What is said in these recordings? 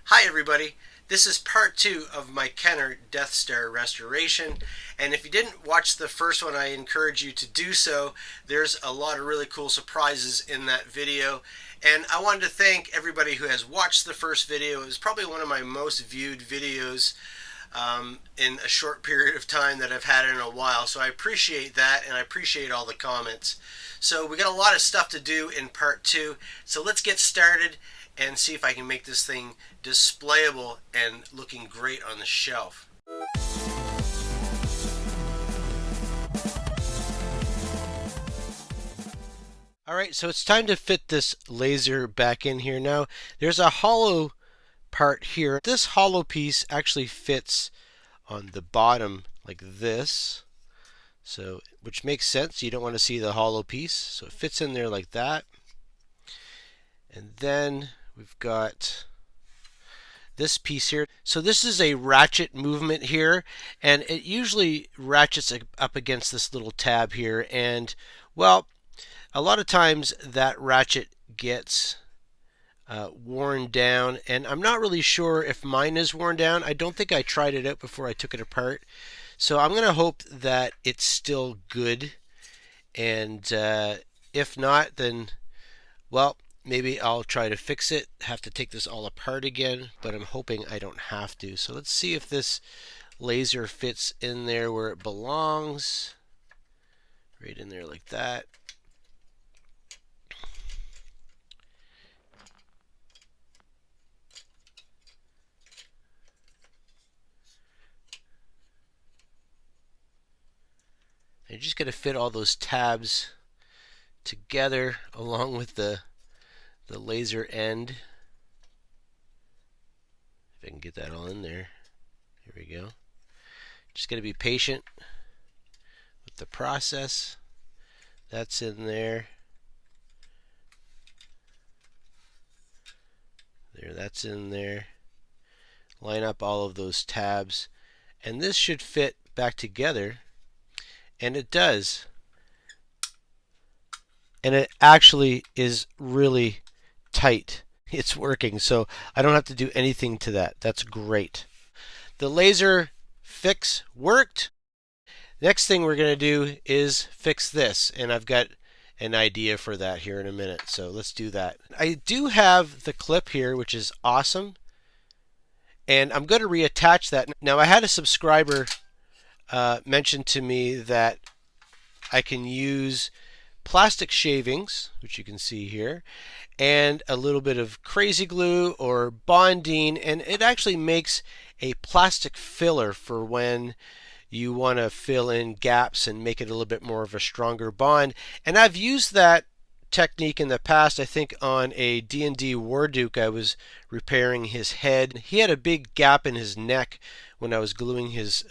Hi everybody, this is part 2 of my Kenner Death Star restoration, and if you didn't watch the first one, I encourage you to do so. There's a lot of really cool surprises in that video, and I wanted to thank everybody who has watched the first video. It was probably one of my most viewed videos in a short period of time that I've had in a while, so I appreciate that, and I appreciate all the comments. So we got a lot of stuff to do in part 2, so let's get started and see if I can make this thing displayable and looking great on the shelf. Alright, so it's time to fit this laser back in here. Now, there's a hollow part here. This hollow piece actually fits on the bottom like this. So, which makes sense. You don't want to see the hollow piece. So it fits in there like that. And then we've got this piece here. So this is a ratchet movement here, and it usually ratchets up against this little tab here, and well, a lot of times that ratchet gets worn down, and I'm not really sure if mine is worn down. I don't think I tried it out before I took it apart, so I'm going to hope that it's still good, and if not, then well, maybe I'll try to fix it, have to take this all apart again, but I'm hoping I don't have to. So let's see if this laser fits in there where it belongs. Right in there like that. And you're just going to fit all those tabs together along with the laser end. If I can get that all in there. Here we go. Just going to be patient with the process. That's in there. There, that's in there. Line up all of those tabs, and this should fit back together, and it does. And it actually is really tight. It's working, so I don't have to do anything to that. That's great. The laser fix worked. Next thing we're going to do is fix this, and I've got an idea for that here in a minute, so let's do that. I do have the clip here, which is awesome, and I'm going to reattach that. Now, I had a subscriber mention to me that I can use plastic shavings, which you can see here, and a little bit of crazy glue or bonding, and it actually makes a plastic filler for when you want to fill in gaps and make it a little bit more of a stronger bond. And I've used that technique in the past. I think on a D&D Warduke, I was repairing his head. He had a big gap in his neck when I was gluing his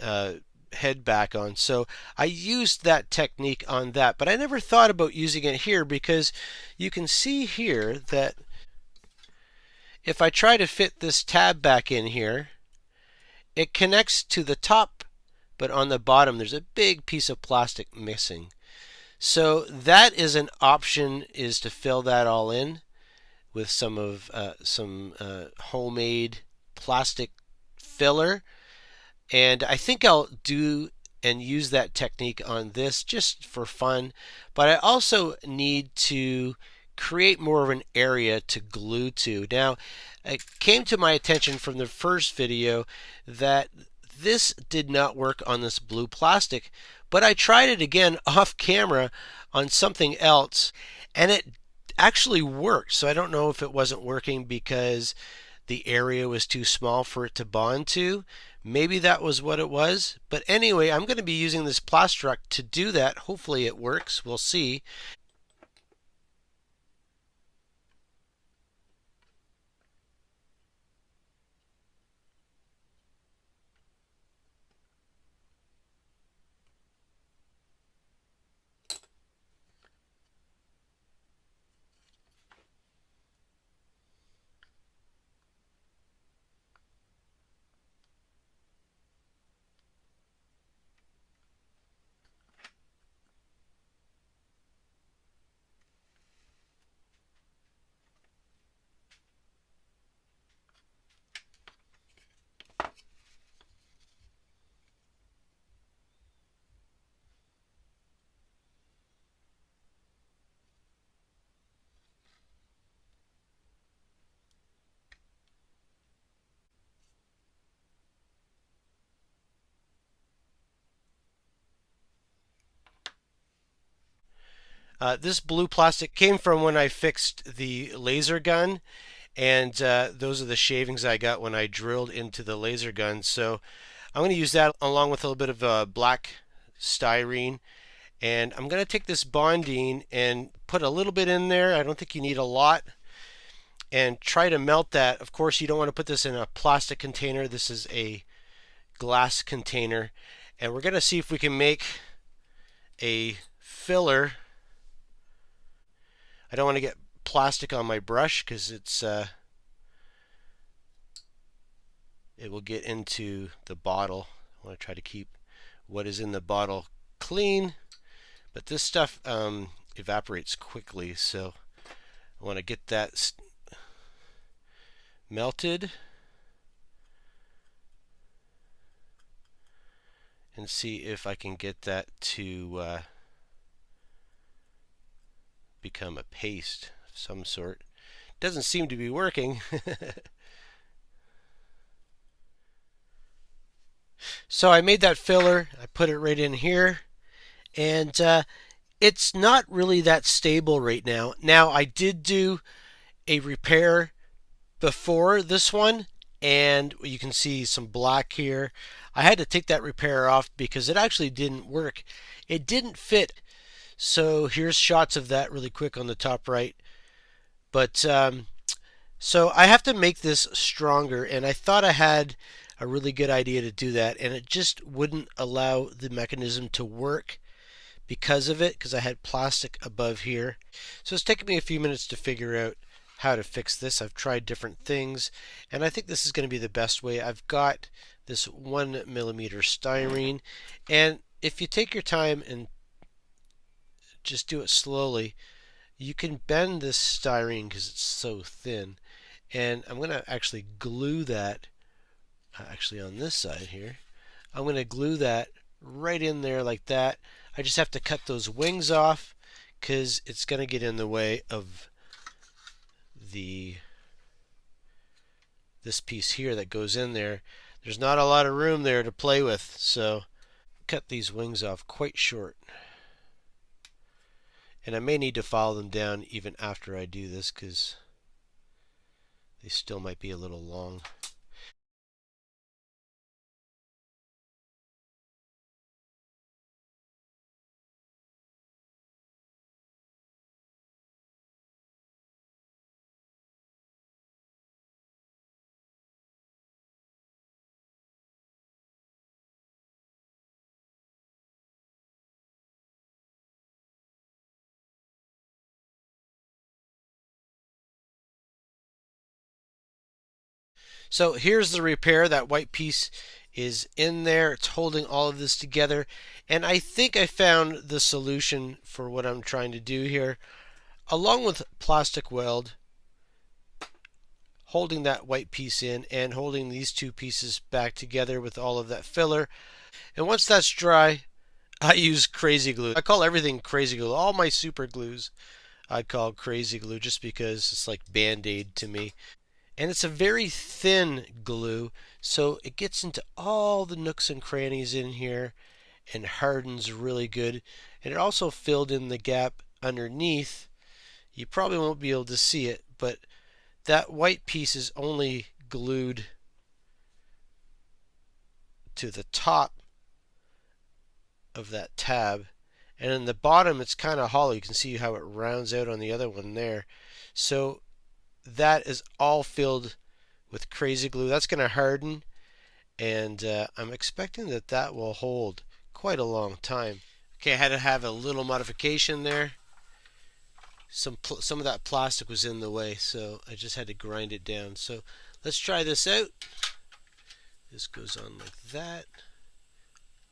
head back on, so I used that technique on that, but I never thought about using it here because you can see here that if I try to fit this tab back in here, it connects to the top, but on the bottom there's a big piece of plastic missing. So that is an option, is to fill that all in with some homemade plastic filler. And I think I'll do and use that technique on this just for fun. But I also need to create more of an area to glue to. Now, it came to my attention from the first video that this did not work on this blue plastic, but I tried it again off camera on something else, and it actually worked. So I don't know if it wasn't working because the area was too small for it to bond to. Maybe that was what it was. But anyway, I'm going to be using this Plastruct to do that. Hopefully it works. We'll see. This blue plastic came from when I fixed the laser gun, and those are the shavings I got when I drilled into the laser gun. So I'm going to use that along with a little bit of black styrene. And I'm going to take this bonding and put a little bit in there. I don't think you need a lot. And try to melt that. Of course, you don't want to put this in a plastic container. This is a glass container. And we're going to see if we can make a filler. I don't want to get plastic on my brush because it will get into the bottle. I want to try to keep what is in the bottle clean, but this stuff evaporates quickly, so I want to get that melted and see if I can get that to become a paste of some sort. Doesn't seem to be working. So I made that filler, I put it right in here, and it's not really that stable right now. Now, I did do a repair before this one, and you can see some black here. I had to take that repair off because it actually didn't work. It didn't fit. So here's shots of that really quick on the top right. But so I have to make this stronger, and I thought I had a really good idea to do that, and it just wouldn't allow the mechanism to work because of it, because I had plastic above here. So it's taken me a few minutes to figure out how to fix this. I've tried different things, and I think this is going to be the best way. I've got this 1mm styrene, and if you take your time and just do it slowly, you can bend this styrene because it's so thin. And I'm going to actually glue that actually on this side here. I'm going to glue that right in there like that. I just have to cut those wings off because it's going to get in the way of this piece here that goes in there. There's not a lot of room there to play with, so cut these wings off quite short. And I may need to file them down even after I do this because they still might be a little long. So here's the repair. That white piece is in there. It's holding all of this together. And I think I found the solution for what I'm trying to do here. Along with plastic weld, holding that white piece in and holding these two pieces back together with all of that filler. And once that's dry, I use crazy glue. I call everything crazy glue. All my super glues I call crazy glue just because it's like Band-Aid to me. And it's a very thin glue, so it gets into all the nooks and crannies in here and hardens really good. And it also filled in the gap underneath. You probably won't be able to see it, but that white piece is only glued to the top of that tab. And in the bottom, it's kind of hollow. You can see how it rounds out on the other one there. So that is all filled with crazy glue. That's going to harden, and I'm expecting that that will hold quite a long time. Okay, I had to have a little modification there. Some of that plastic was in the way, so I just had to grind it down. So let's try this out. This goes on like that.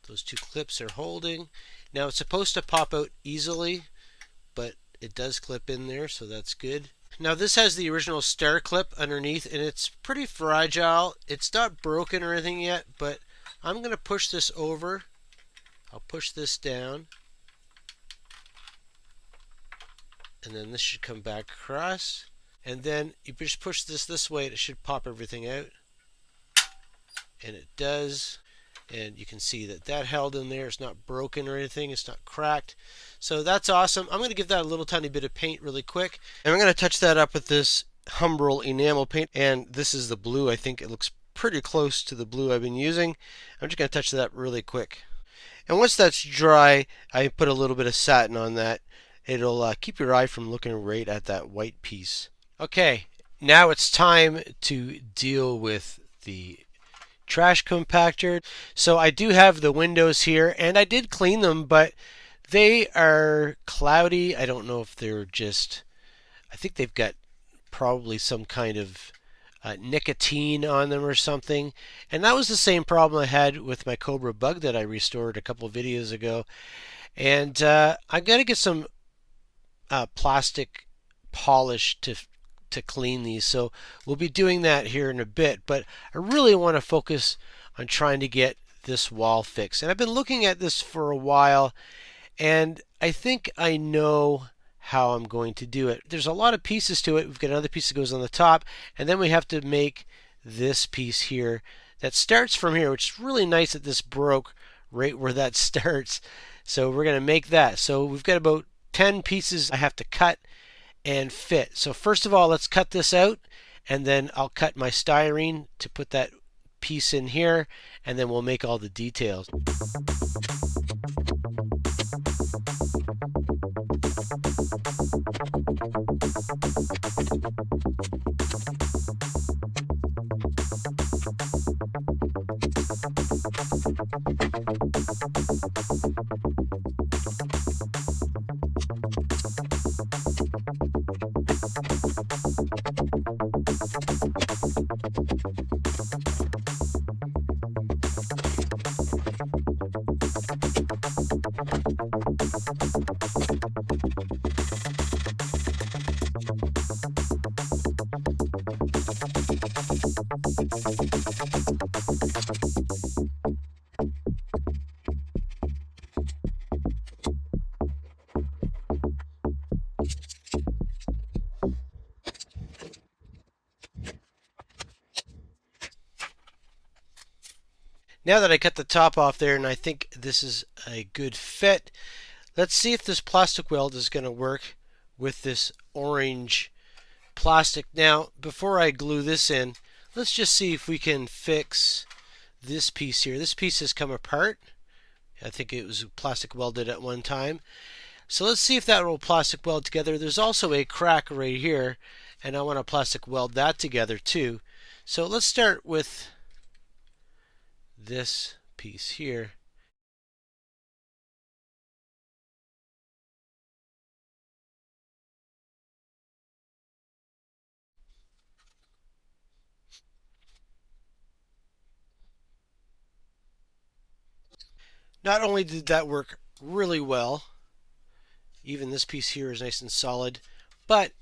Those two clips are holding. Now it's supposed to pop out easily, but it does clip in there, so that's good. Now this has the original star clip underneath, and it's pretty fragile. It's not broken or anything yet, but I'm going to push this over. I'll push this down, and then this should come back across. And then you just push this way, and it should pop everything out. And it does. And you can see that that held in there. It's not broken or anything. It's not cracked. So that's awesome. I'm going to give that a little tiny bit of paint really quick. And I'm going to touch that up with this Humbrol enamel paint. And this is the blue. I think it looks pretty close to the blue I've been using. I'm just going to touch that really quick. And once that's dry, I put a little bit of satin on that. It'll keep your eye from looking right at that white piece. Okay, now it's time to deal with the trash compactor. So I do have the windows here, and I did clean them, but they are cloudy. I don't know if they're just, I think they've got probably some kind of nicotine on them or something. And that was the same problem I had with my Cobra Bug that I restored a couple of videos ago. And I'm going to get some plastic polish to clean these. So we'll be doing that here in a bit. But I really want to focus on trying to get this wall fixed. And I've been looking at this for a while, and I think I know how I'm going to do it. There's a lot of pieces to it. We've got another piece that goes on the top, and then we have to make this piece here that starts from here, which is really nice that this broke right where that starts. So we're going to make that. So we've got about 10 pieces I have to cut and fit. So first of all, let's cut this out, and then I'll cut my styrene to put that piece in here, and then we'll make all the details. Now that I cut the top off there and I think this is a good fit, let's see if this plastic weld is going to work with this orange plastic. Now, before I glue this in, let's just see if we can fix this piece here. This piece has come apart. I think it was plastic welded at one time. So let's see if that will plastic weld together. There's also a crack right here, and I want to plastic weld that together too. So let's start with this piece here. Not only did that work really well, even this piece here is nice and solid, but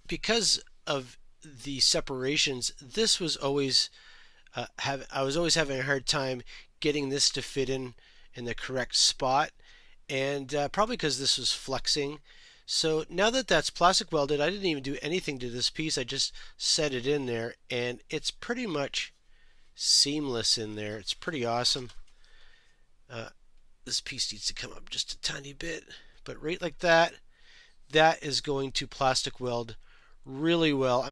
because of the separations, this was always I was always having a hard time getting this to fit in the correct spot, and probably because this was flexing. So now that that's plastic welded, I didn't even do anything to this piece. I just set it in there, and it's pretty much seamless in there. It's pretty awesome. This piece needs to come up just a tiny bit, but right like that, that is going to plastic weld really well.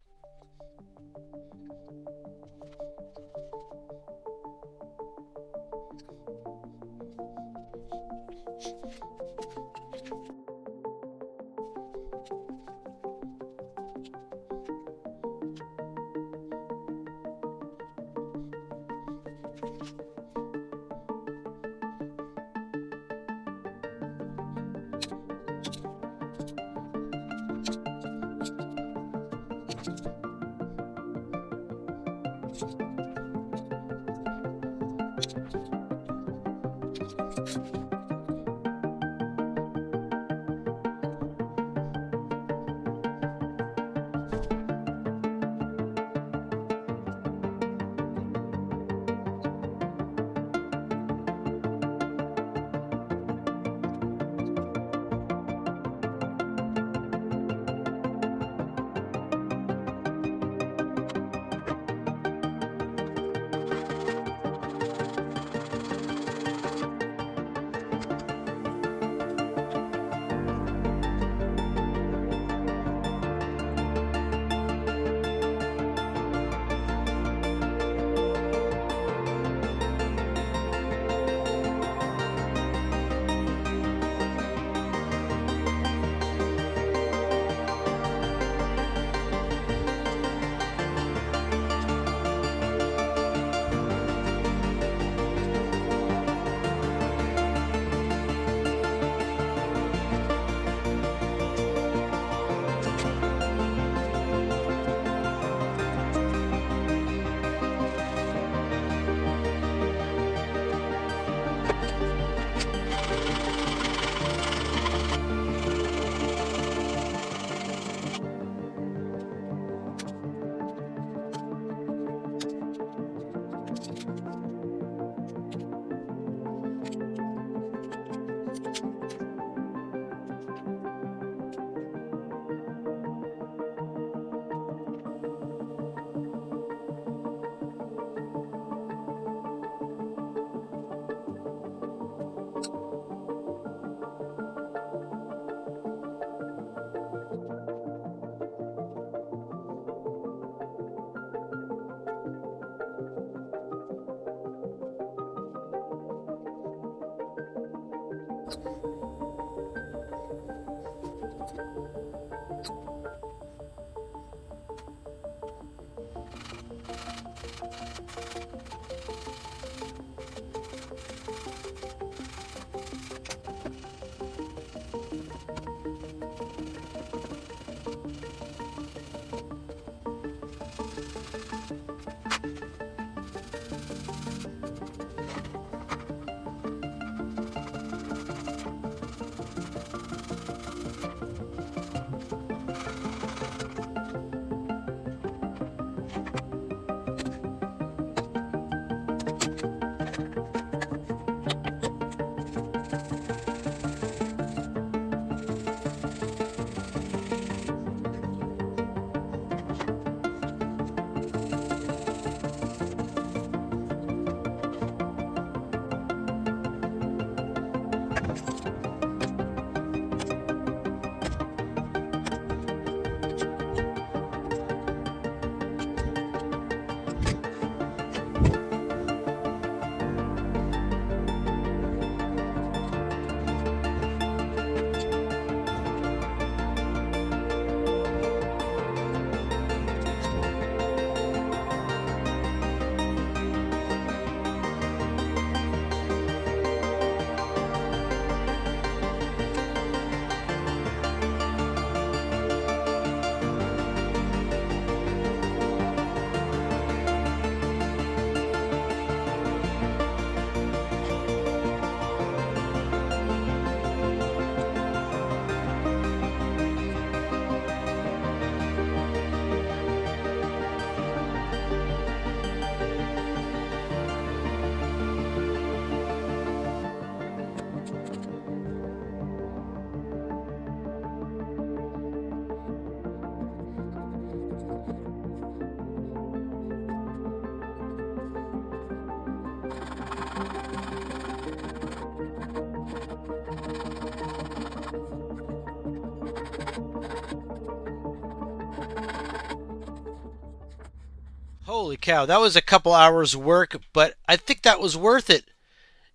Holy cow, that was a couple hours work, but I think that was worth it.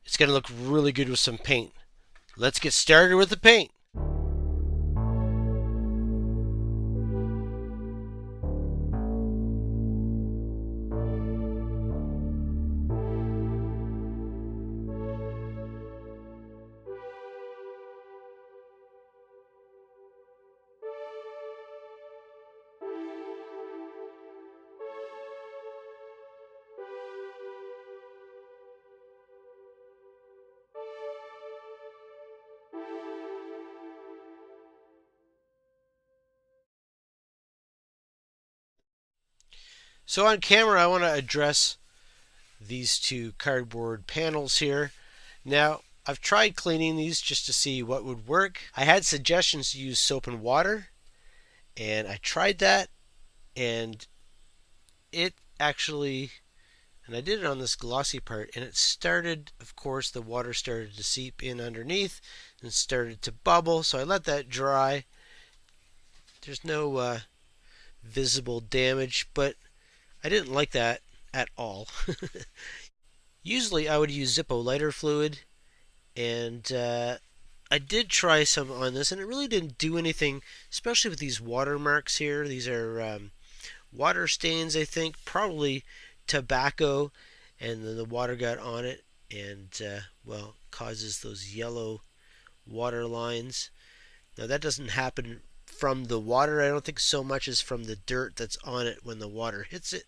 It's going to look really good with some paint. Let's get started with the paint. So on camera, I want to address these two cardboard panels here. Now, I've tried cleaning these just to see what would work. I had suggestions to use soap and water, and I tried that, and it actually, and I did it on this glossy part, and it started, of course, the water started to seep in underneath and started to bubble, so I let that dry. There's no visible damage, but I didn't like that at all. Usually I would use Zippo lighter fluid, and I did try some on this, and it really didn't do anything, especially with these watermarks here. These are water stains, I think, probably tobacco, and then the water got on it, and well, causes those yellow water lines. Now that doesn't happen from the water, I don't think, so much as from the dirt that's on it when the water hits it.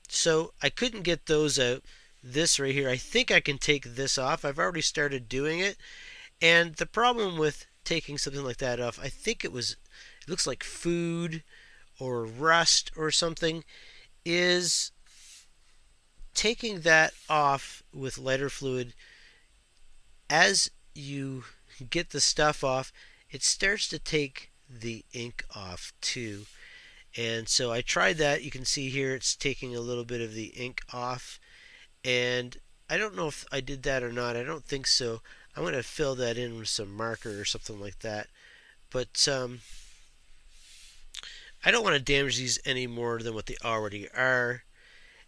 So I couldn't get those out. This right here, I think I can take this off. I've already started doing it. And the problem with taking something like that off, I think it looks like food or rust or something, is taking that off with lighter fluid. As you get the stuff off, it starts to take the ink off too. And so I tried that. You can see here it's taking a little bit of the ink off. And I don't know if I did that or not. I don't think so. I'm going to fill that in with some marker or something like that. But I don't want to damage these any more than what they already are.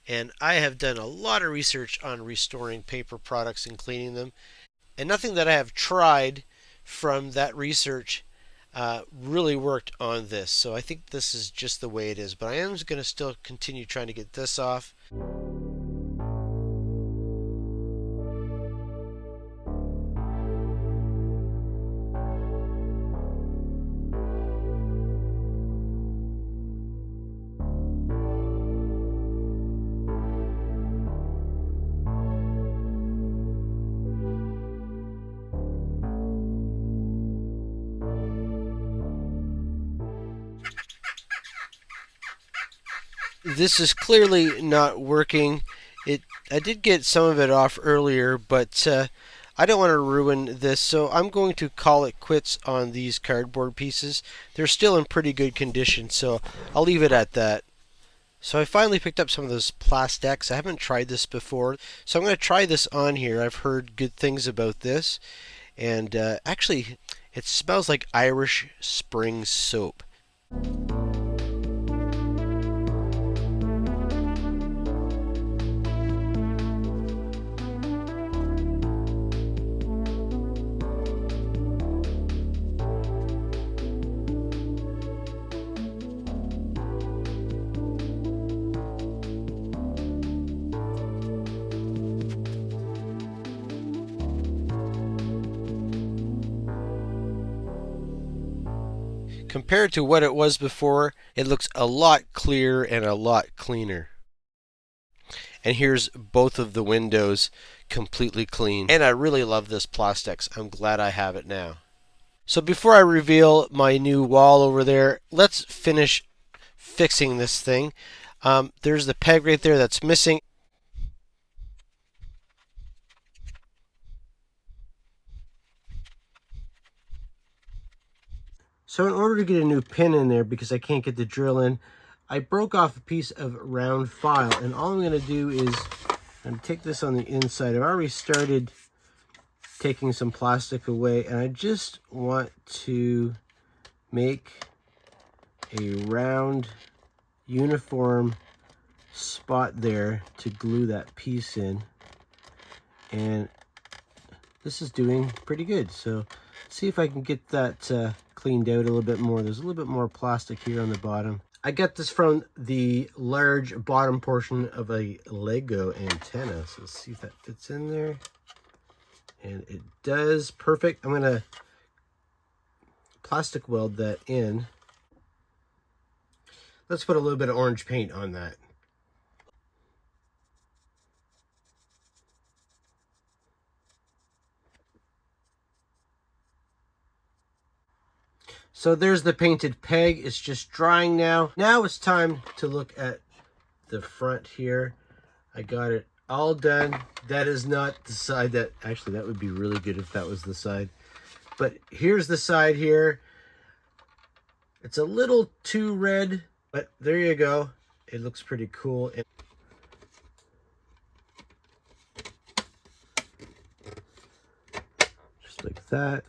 And I have done a lot of research on restoring paper products and cleaning them. And nothing that I have tried from that research really worked on this. So I think this is just the way it is. But I am going to still continue trying to get this off. This is clearly not working. I did get some of it off earlier, but I don't want to ruin this, so I'm going to call it quits on these cardboard pieces. They're still in pretty good condition, so I'll leave it at that. So I finally picked up some of those plastics. I haven't tried this before, so I'm going to try this on here. I've heard good things about this, and actually, it smells like Irish Spring soap. Compared to what it was before, it looks a lot clearer and a lot cleaner. And here's both of the windows completely clean. And I really love this plastics. I'm glad I have it now. So before I reveal my new wall over there, let's finish fixing this thing. There's the peg right there that's missing. So in order to get a new pin in there, because I can't get the drill in, I broke off a piece of round file, and all I'm going to do is I'm going to take this on the inside. I've already started taking some plastic away, and I just want to make a round uniform spot there to glue that piece in, and this is doing pretty good. So see if I can get that cleaned out a little bit more. There's a little bit more plastic here on the bottom. I got this from the large bottom portion of a Lego antenna. So let's see if that fits in there. And it does. Perfect. I'm going to plastic weld that in. Let's put a little bit of orange paint on that. So there's the painted peg. It's just drying now. Now it's time to look at the front here. I got it all done. That is not the side that, actually that would be really good if that was the side. But here's the side here. It's a little too red, but there you go. It looks pretty cool. Just like that.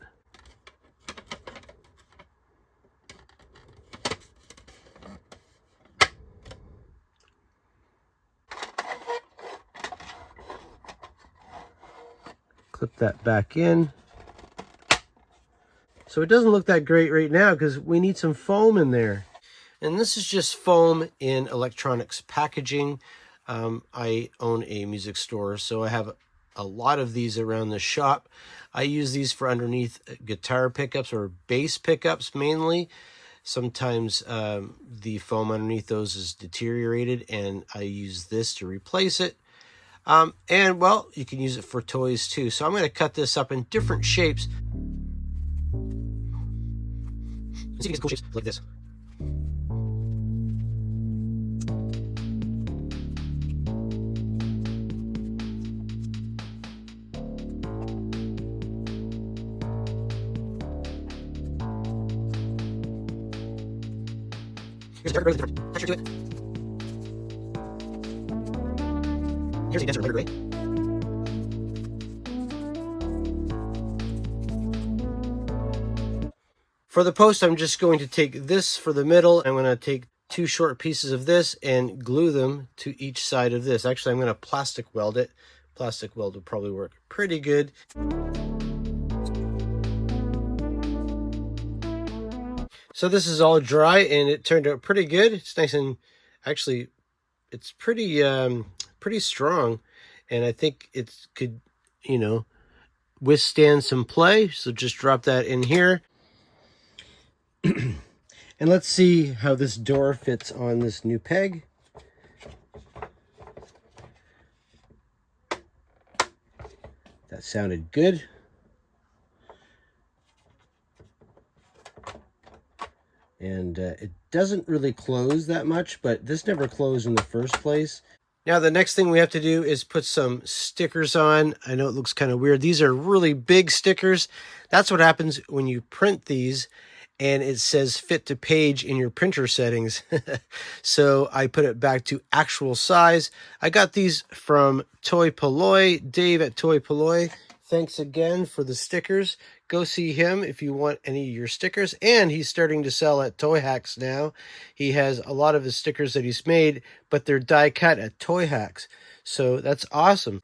Clip that back in. So it doesn't look that great right now because we need some foam in there. And this is just foam in electronics packaging. I own a music store, so I have a lot of these around the shop. I use these for underneath guitar pickups or bass pickups mainly. Sometimes the foam underneath those is deteriorated, and I use this to replace it. And well, you can use it for toys too. So I'm going to cut this up in different shapes. See if you get cool shapes like this. Here's a different texture to it. Here's a denser lighter gray. For the post, I'm just going to take this for the middle. I'm going to take two short pieces of this and glue them to each side of this. Actually, I'm going to plastic weld it. plastic weld would probably work pretty good. So this is all dry and it turned out pretty good. It's nice and actually it's pretty strong, and I think it could, withstand some play. So just drop that in here. And let's see how this door fits on this new peg. That sounded good. And it doesn't really close that much, but this never closed in the first place. Now the next thing we have to do is put some stickers on. I know it looks kind of weird. These are really big stickers. That's what happens when you print these and it says fit to page in your printer settings. So I put it back to actual size. I got these from Toy Polloi, Dave at Toy Polloi. Thanks again for the stickers. Go see him if you want any of your stickers. And he's starting to sell at Toy Hacks now. He has a lot of his stickers that he's made, but they're die cut at Toy Hacks. So that's awesome.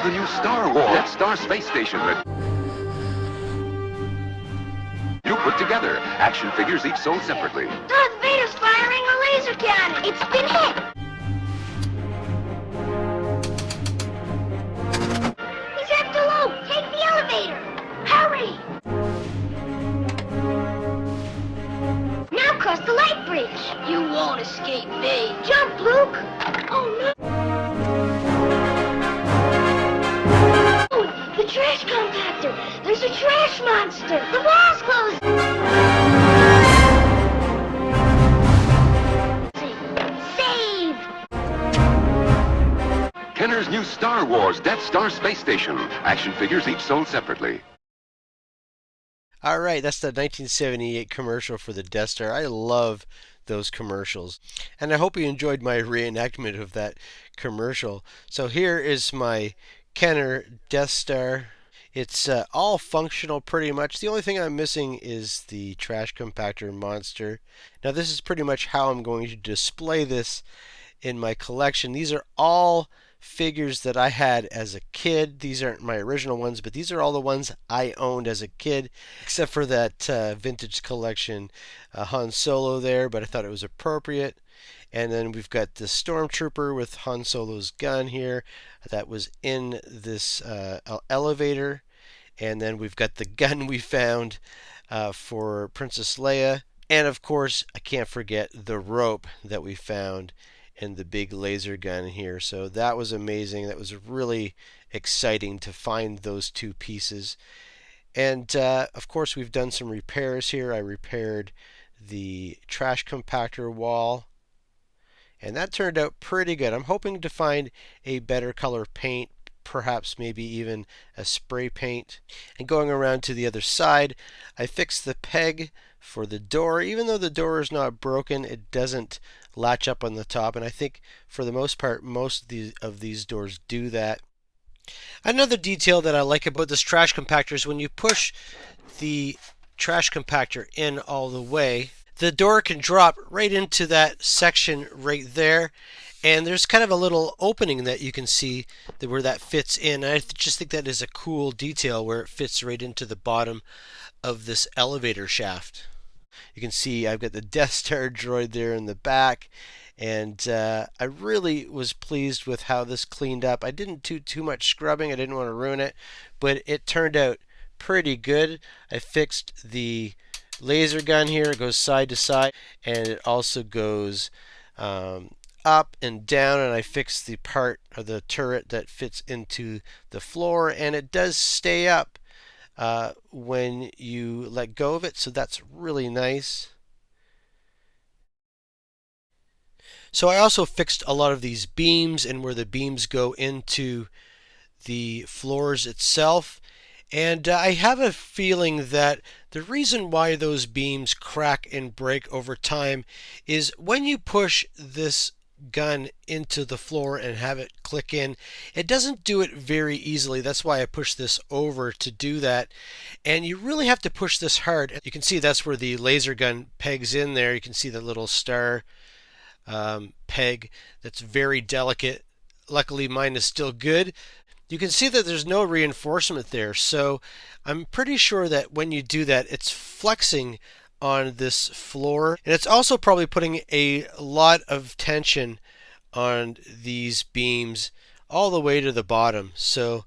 The new Star Wars, that Star space station that you put together. Action figures each sold separately. Darth Vader's firing a laser cannon. It's been hit. He's at the loop. Take the elevator. Hurry. Now cross the light bridge. You won't escape me. Jump, Luke. Oh, no. The trash compactor! There's a trash monster! The wall's closed! Save! Kenner's new Star Wars Death Star space station. Action figures each sold separately. All right, that's the 1978 commercial for the Death Star. I love those commercials. And I hope you enjoyed my reenactment of that commercial. So here is my Kenner Death Star It's all functional pretty much. The only thing I'm missing is the trash compactor monster. Now this is pretty much how I'm going to display this in my collection. These are all figures that I had as a kid. These aren't my original ones, but these are all the ones I owned as a kid, except for that vintage collection Han Solo there, but I thought it was appropriate. And then we've got the Stormtrooper with Han Solo's gun here that was in this elevator. And then we've got the gun we found for Princess Leia. And of course, I can't forget the rope that we found and the big laser gun here. So that was amazing. That was really exciting to find those two pieces. And of course, we've done some repairs here. I repaired the trash compactor wall, and that turned out pretty good. I'm hoping to find a better color paint, perhaps maybe even a spray paint. And going around to the other side, I fixed the peg for the door. Even though the door is not broken, it doesn't latch up on the top, and I think for the most part most of these doors do that. Another detail that I like about this trash compactor is when you push the trash compactor in all the way, the door can drop right into that section right there, and there's kind of a little opening that you can see where that fits in. I just think that is a cool detail where it fits right into the bottom of this elevator shaft. You can see I've got the Death Star droid there in the back, and I really was pleased with how this cleaned up. I didn't do too much scrubbing. I didn't want to ruin it, but it turned out pretty good. I fixed the laser gun here. It goes side to side, and it also goes up and down, and I fixed the part of the turret that fits into the floor, and it does stay up when you let go of it, so that's really nice. So I also fixed a lot of these beams and where the beams go into the floors itself, and I have a feeling that the reason why those beams crack and break over time is when you push this gun into the floor and have it click in, it doesn't do it very easily. That's why I pushed this over to do that, and you really have to push this hard. You can see that's where the laser gun pegs in there. You can see the little star peg that's very delicate. Luckily mine is still good. You can see that there's no reinforcement there, so I'm pretty sure that when you do that, it's flexing on this floor, and it's also probably putting a lot of tension on these beams all the way to the bottom. So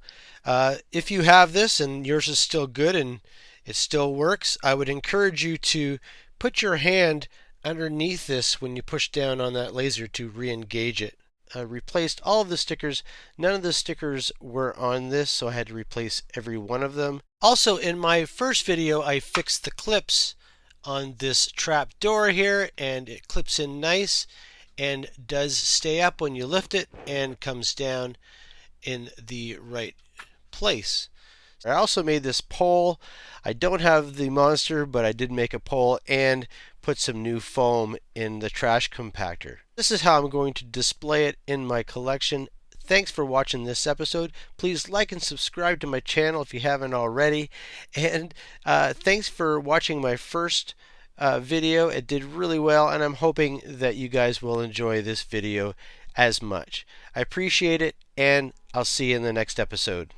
if you have this and yours is still good and it still works, I would encourage you to put your hand underneath this when you push down on that laser to re-engage it. I replaced all of the stickers. None of the stickers were on this, so I had to replace every one of them. Also, in my first video, I fixed the clips on this trap door here, and it clips in nice and does stay up when you lift it and comes down in the right place. I also made this pole. I don't have the monster, but I did make a pole and put some new foam in the trash compactor. This is how I'm going to display it in my collection. Thanks for watching this episode. Please like and subscribe to my channel if you haven't already. And thanks for watching my first video. It did really well, and I'm hoping that you guys will enjoy this video as much. I appreciate it, and I'll see you in the next episode.